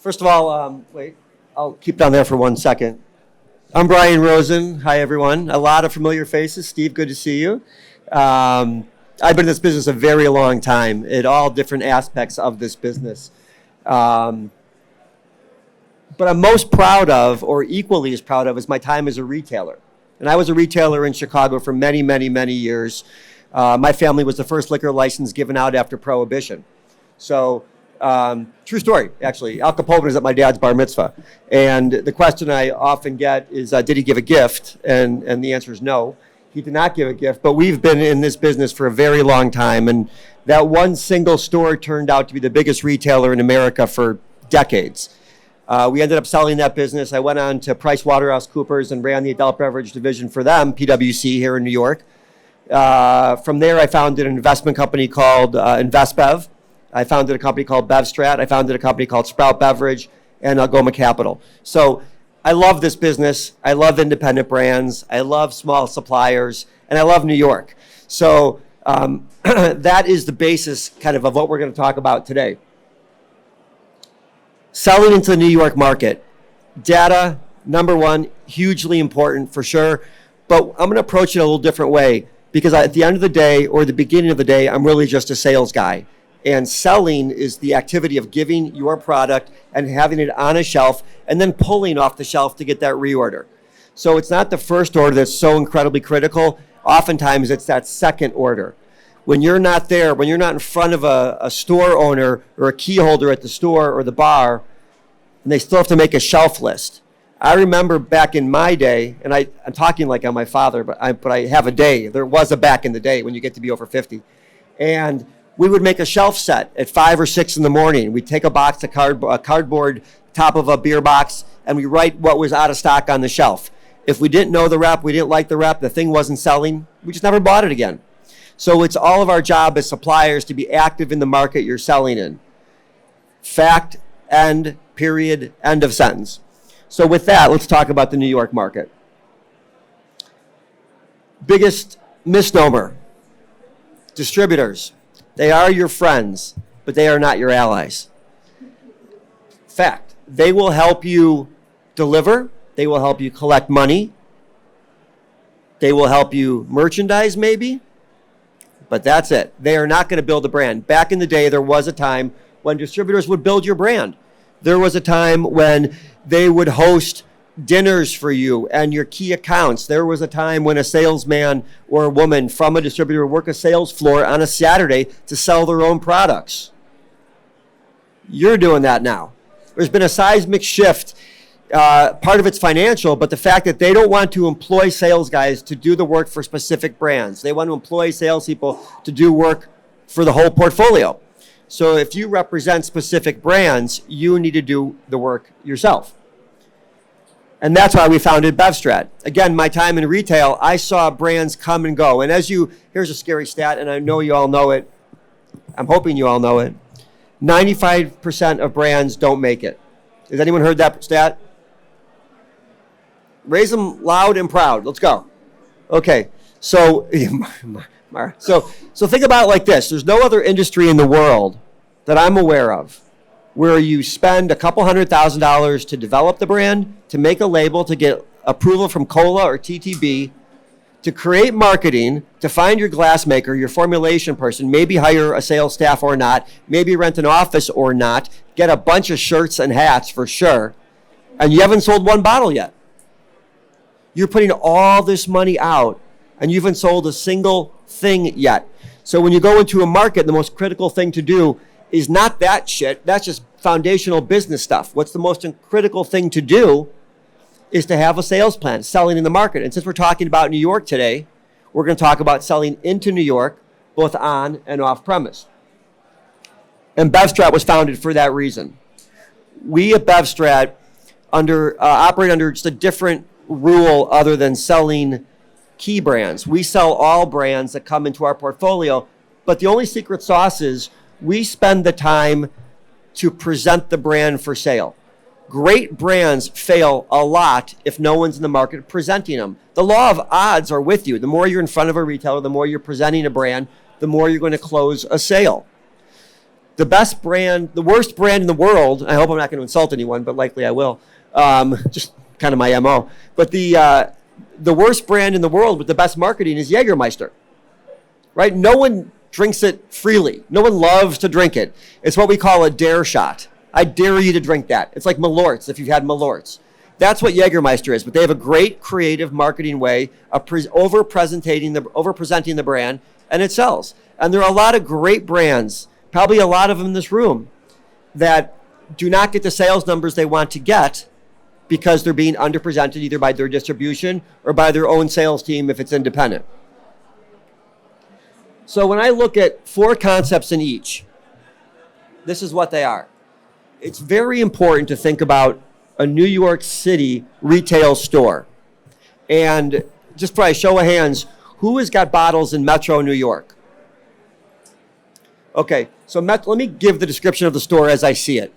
First of all, wait, I'll keep down there for 1 second. I'm Brian Rosen. Hi, everyone. A lot of familiar faces. Steve, good to see you. I've been in this business a very long time at all different aspects of this business. But I'm most proud of, or equally as proud of, is my time as a retailer. And I was a retailer in Chicago for many, many, many years. My family was the first liquor license given out after Prohibition. So, true story, actually. Al Capone was at my dad's bar mitzvah. And the question I often get is, did he give a gift? And the answer is no. He did not give a gift. But we've been in this business for a very long time. And that one single store turned out to be the biggest retailer in America for decades. We ended up selling that business. I went on to PricewaterhouseCoopers and ran the adult beverage division for them, PwC, here in New York. From there, I founded an investment company called InvestBev. I founded a company called BevStrat. I founded a company called Sprout Beverage and Algoma Capital. So I love this business. I love independent brands. I love small suppliers. And I love New York. So that is the basis kind of what we're going to talk about today. Selling into the New York market. Data, number one, hugely important for sure. But I'm going to approach it a little different way because at the end of the day or the beginning of the day, I'm really just a sales guy. And selling is the activity of giving your product and having it on a shelf and then pulling off the shelf to get that reorder. So it's not the first order that's so incredibly critical. Oftentimes it's that second order. When you're not there, when you're not in front of a store owner or a key holder at the store or the bar, and they still have to make a shelf list. I remember back in my day, and I'm talking like I'm my father, but I have a day. There was a back in the day when you get to be over 50. And we would make a shelf set at 5 or 6 in the morning. We'd take a box, a cardboard top of a beer box, and we write what was out of stock on the shelf. If we didn't know the rep, we didn't like the rep, the thing wasn't selling, we just never bought it again. So it's all of our job as suppliers to be active in the market you're selling in. Fact, end, period, end of sentence. So with that, let's talk about the New York market. Biggest misnomer, distributors. They are your friends, but they are not your allies. Fact, they will help you deliver. They will help you collect money. They will help you merchandise maybe, but that's it. They are not going to build a brand. Back in the day, there was a time when distributors would build your brand. There was a time when they would host dinners for you and your key accounts. There was a time when a salesman or a woman from a distributor would work a sales floor on a Saturday to sell their own products. You're doing that now. There's been a seismic shift. Part of it's financial, but the fact that they don't want to employ sales guys to do the work for specific brands. They want to employ salespeople to do work for the whole portfolio. So if you represent specific brands, you need to do the work yourself. And that's why we founded BevStrat. Again, my time in retail, I saw brands come and go. And here's a scary stat, and I know you all know it. I'm hoping you all know it. 95% of brands don't make it. Has anyone heard that stat? Raise them loud and proud. Let's go. Okay. So think about it like this. There's no other industry in the world that I'm aware of where you spend a couple $100,000 to develop the brand, to make a label, to get approval from COLA or TTB, to create marketing, to find your glass maker, your formulation person, maybe hire a sales staff or not, maybe rent an office or not, get a bunch of shirts and hats for sure, and you haven't sold one bottle yet. You're putting all this money out and you haven't sold a single thing yet. So when you go into a market, the most critical thing to do is not that shit. That's just foundational business stuff. What's the most critical thing to do is to have a sales plan, selling in the market. And since we're talking about New York today, we're going to talk about selling into New York, both on and off premise. And BevStrat was founded for that reason. We at BevStrat operate under just a different rule other than selling key brands. We sell all brands that come into our portfolio, but the only secret sauce is we spend the time to present the brand for sale. Great brands fail a lot if no one's in the market presenting them. The law of odds are with you. The more you're in front of a retailer, the more you're presenting a brand, the more you're going to close a sale. the best brand, the worst brand in the world, I hope I'm not going to insult anyone, but likely I will, just kind of my MO, but the worst brand in the world with the best marketing is Jägermeister, right? No one drinks it freely. No one loves to drink it. It's what we call a dare shot. I dare you to drink that. It's like Malort's, if you've had Malort's. That's what Jägermeister is, but they have a great creative marketing way of over-presenting the brand, and it sells. And there are a lot of great brands, probably a lot of them in this room, that do not get the sales numbers they want to get because they're being underpresented either by their distribution or by their own sales team if it's independent. So when I look at 4 concepts in each, this is what they are. It's very important to think about a New York City retail store. And just by a show of hands, who has got bottles in Metro New York? Okay, so let me give the description of the store as I see it.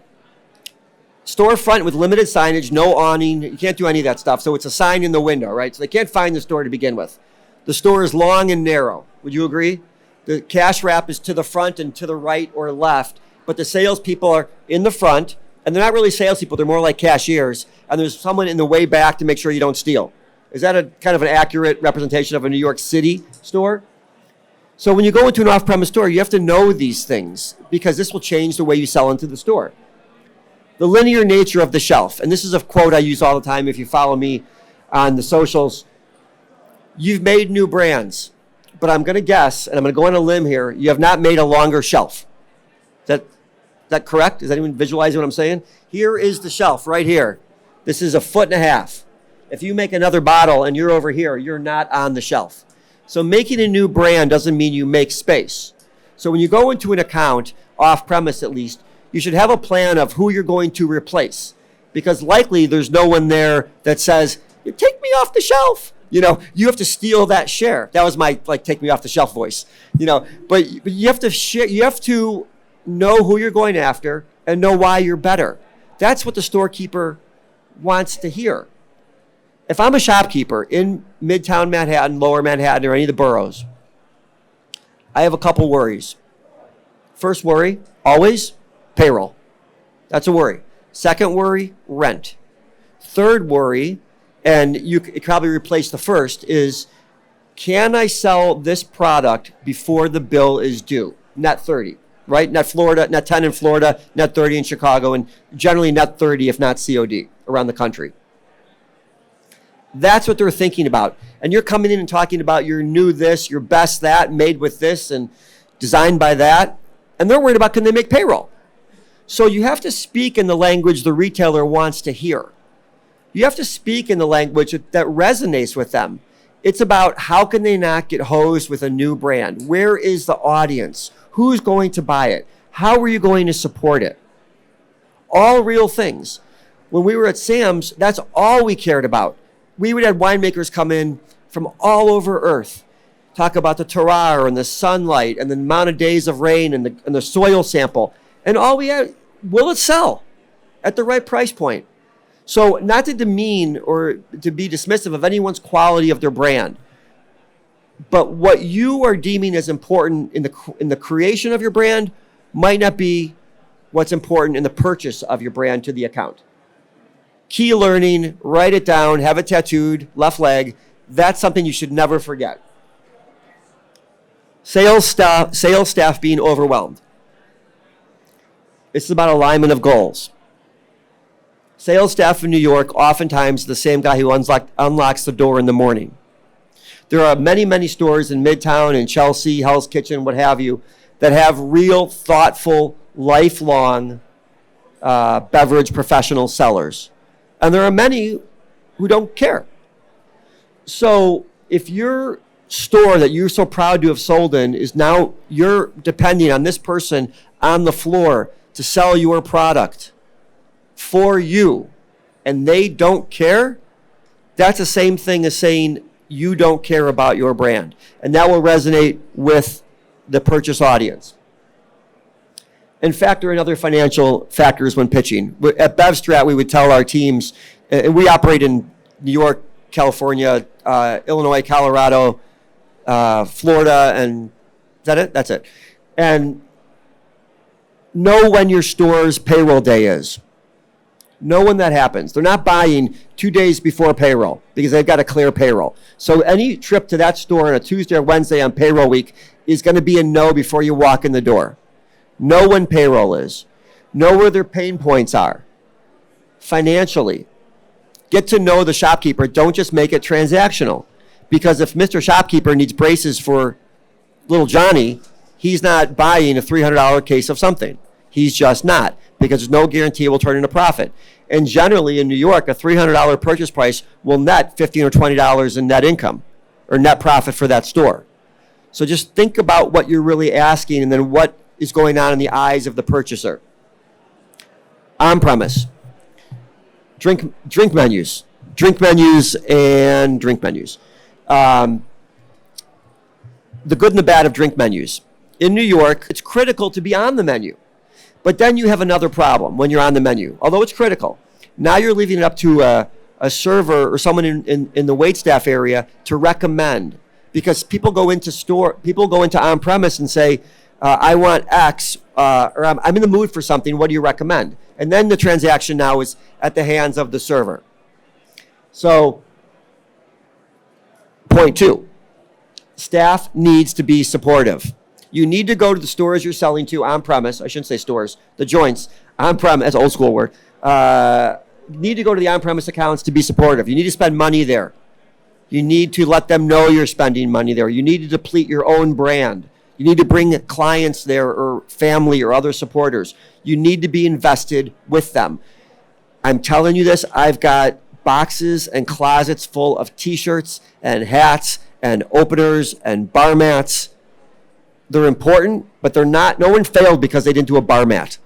Storefront with limited signage, no awning, you can't do any of that stuff. So it's a sign in the window, right? So they can't find the store to begin with. The store is long and narrow. Would you agree? The cash wrap is to the front and to the right or left, but the salespeople are in the front, and they're not really salespeople, they're more like cashiers, and there's someone in the way back to make sure you don't steal. Is that a kind of an accurate representation of a New York City store? So when you go into an off-premise store, you have to know these things because this will change the way you sell into the store. The linear nature of the shelf, and this is a quote I use all the time if you follow me on the socials. You've made new brands, but I'm going to guess, and I'm going to go on a limb here, you have not made a longer shelf. Is that correct? Is anyone visualizing what I'm saying? Here is the shelf right here. This is 1.5 feet. If you make another bottle and you're over here, you're not on the shelf. So making a new brand doesn't mean you make space. So when you go into an account, off-premise at least, you should have a plan of who you're going to replace. Because likely there's no one there that says, take me off the shelf. You know, you have to steal that share. That was my take me off the shelf voice. You know, but you have to share. You have to know who you're going after and know why you're better. That's what the storekeeper wants to hear. If I'm a shopkeeper in Midtown Manhattan, Lower Manhattan, or any of the boroughs, I have a couple worries. First worry, always payroll. That's a worry. Second worry, rent. Third worry, and you could probably replace the first, is can I sell this product before the bill is due? Net 30, right? Net 10 in Florida, net 30 in Chicago, and generally net 30 if not COD around the country. That's what they're thinking about. And you're coming in and talking about your new this, your best that, made with this, and designed by that. And they're worried about can they make payroll. So you have to speak in the language the retailer wants to hear. You have to speak in the language that resonates with them. It's about how can they not get hosed with a new brand? Where is the audience? Who's going to buy it? How are you going to support it? All real things. When we were at Sam's, that's all we cared about. We would have winemakers come in from all over Earth, talk about the terroir and the sunlight and the amount of days of rain and the soil sample. And all we had, will it sell at the right price point? So not to demean or to be dismissive of anyone's quality of their brand, but what you are deeming as important in the creation of your brand might not be what's important in the purchase of your brand to the account. Key learning, write it down, have it tattooed, left leg. That's something you should never forget. Sales staff being overwhelmed. It's about alignment of goals. Sales staff in New York, oftentimes the same guy who unlocks the door in the morning. There are many, many stores in Midtown and Chelsea, Hell's Kitchen, what have you, that have real, thoughtful, lifelong beverage professional sellers. And there are many who don't care. So if your store that you're so proud to have sold in is now, you're depending on this person on the floor to sell your product for you, and they don't care, that's the same thing as saying you don't care about your brand. And that will resonate with the purchase audience. And factor in other financial factors when pitching. At BevStrat, we would tell our teams, and we operate in New York, California, Illinois, Colorado, Florida, and is that it? That's it. And Know when your store's payroll day is. Know when that happens. They're not buying 2 days before payroll because they've got to clear payroll. So any trip to that store on a Tuesday or Wednesday on payroll week is going to be a no before you walk in the door. Know when payroll is. Know where their pain points are financially. Get to know the shopkeeper. Don't just make it transactional. Because if Mr. Shopkeeper needs braces for little Johnny, he's not buying a $300 case of something. He's just not, because there's no guarantee it will turn into profit. And generally in New York, a $300 purchase price will net $15 or $20 in net income or net profit for that store. So just think about what you're really asking and then what is going on in the eyes of the purchaser. On-premise. Drink menus. Drink menus and drink menus. The good and the bad of drink menus. In New York, it's critical to be on the menu. But then you have another problem when you're on the menu. Although it's critical, now you're leaving it up to a server or someone in the waitstaff area to recommend. Because people go into on-premise and say, I want X, or I'm in the mood for something, what do you recommend? And then the transaction now is at the hands of the server. So, point 2, staff needs to be supportive. You need to go to the stores you're selling to on-premise. I shouldn't say stores, the joints, on-premise, that's an old school word. You need to go to the on-premise accounts to be supportive. You need to spend money there. You need to let them know you're spending money there. You need to deplete your own brand. You need to bring clients there or family or other supporters. You need to be invested with them. I'm telling you this, I've got boxes and closets full of t-shirts and hats and openers and bar mats. They're important, but they're not. No one failed because they didn't do a bar mat.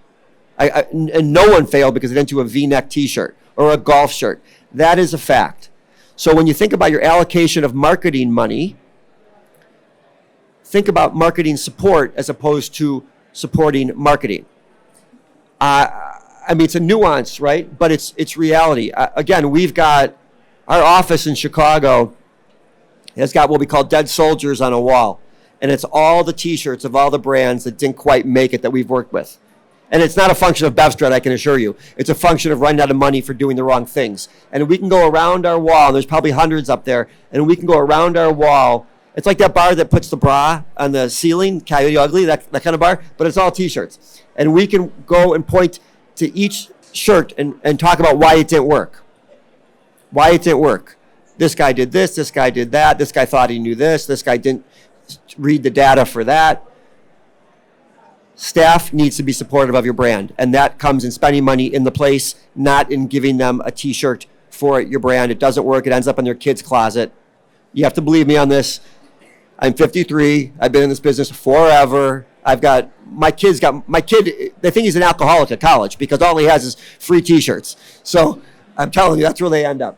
And no one failed because they didn't do a V-neck t-shirt or a golf shirt. That is a fact. So when you think about your allocation of marketing money, think about marketing support as opposed to supporting marketing. I mean, it's a nuance, right? But it's reality. Again, we've got our office in Chicago has got what we call dead soldiers on a wall. And it's all the t-shirts of all the brands that didn't quite make it that we've worked with. And it's not a function of BevStrat, I can assure you. It's a function of running out of money for doing the wrong things. And we can go around our wall, there's probably hundreds up there, and we can go around our wall. It's like that bar that puts the bra on the ceiling, Coyote Ugly, that kind of bar, but it's all t-shirts. And we can go and point to each shirt and talk about why it didn't work. Why it didn't work. This guy did this guy did that, this guy thought he knew this guy didn't read the data for that. Staff needs to be supportive of your brand, and that comes in spending money in the place, not in giving them a t-shirt for your brand. It doesn't work. It ends up in their kid's closet. You have to believe me on this. I'm 53. I've been in this business forever. My kid, they think he's an alcoholic at college because all he has is free t-shirts. So I'm telling you, that's where they end up.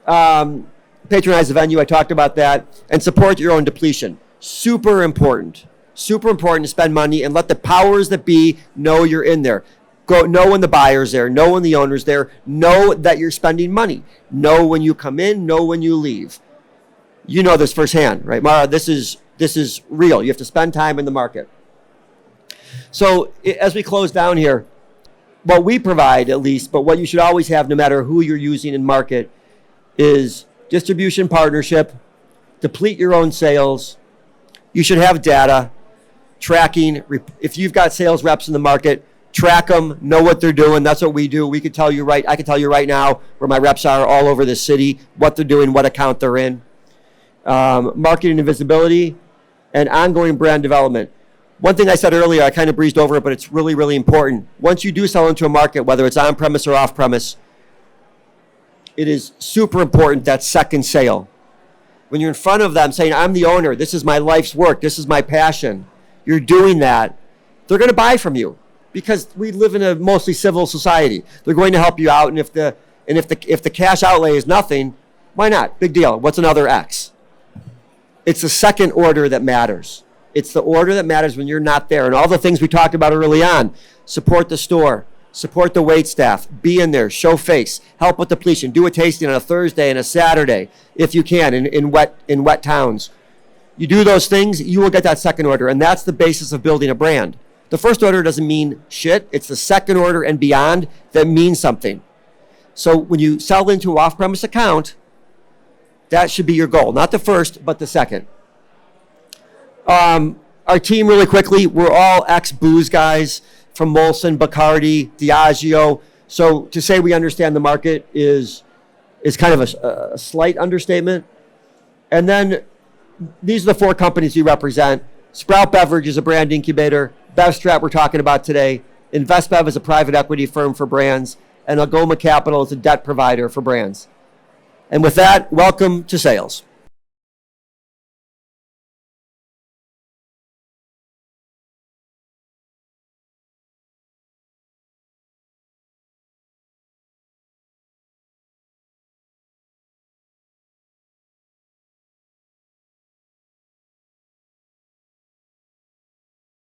Patronize the venue, I talked about that, and support your own depletion. Super important to spend money and let the powers that be know you're in there. Know when the buyer's there, know when the owner's there, know that you're spending money. Know when you come in, know when you leave. You know this firsthand, right, Mara? This is real. You have to spend time in the market. So as we close down here, what we provide at least, but what you should always have no matter who you're using in market is distribution partnership, deplete your own sales. You should have data, tracking. If you've got sales reps in the market, track them, know what they're doing. That's what we do. I can tell you right now where my reps are all over the city, what they're doing, what account they're in. Marketing and visibility, and ongoing brand development. One thing I said earlier, I kind of breezed over it, but it's really, really important. Once you do sell into a market, whether it's on-premise or off-premise, it is super important that second sale. When you're in front of them saying, I'm the owner, this is my life's work, this is my passion, you're doing that, they're going to buy from you because we live in a mostly civil society. They're going to help you out, and if the cash outlay is nothing, why not? Big deal. What's another X? It's the second order that matters. It's the order that matters when you're not there. And all the things we talked about early on, support the store, support the wait staff, be in there, show face, help with depletion, do a tasting on a Thursday and a Saturday if you can in wet towns. You do those things, you will get that second order. And that's the basis of building a brand. The first order doesn't mean shit. It's the second order and beyond that means something. So when you sell into an off-premise account, that should be your goal. Not the first, but the second. Our team, really quickly, we're all ex-booze guys from Molson, Bacardi, Diageo. So to say we understand the market is kind of a slight understatement. And then these are the four companies we represent. Sprout Beverage is a brand incubator. BevStrat we're talking about today. InvestBev is a private equity firm for brands. And Algoma Capital is a debt provider for brands. And with that, welcome to sales.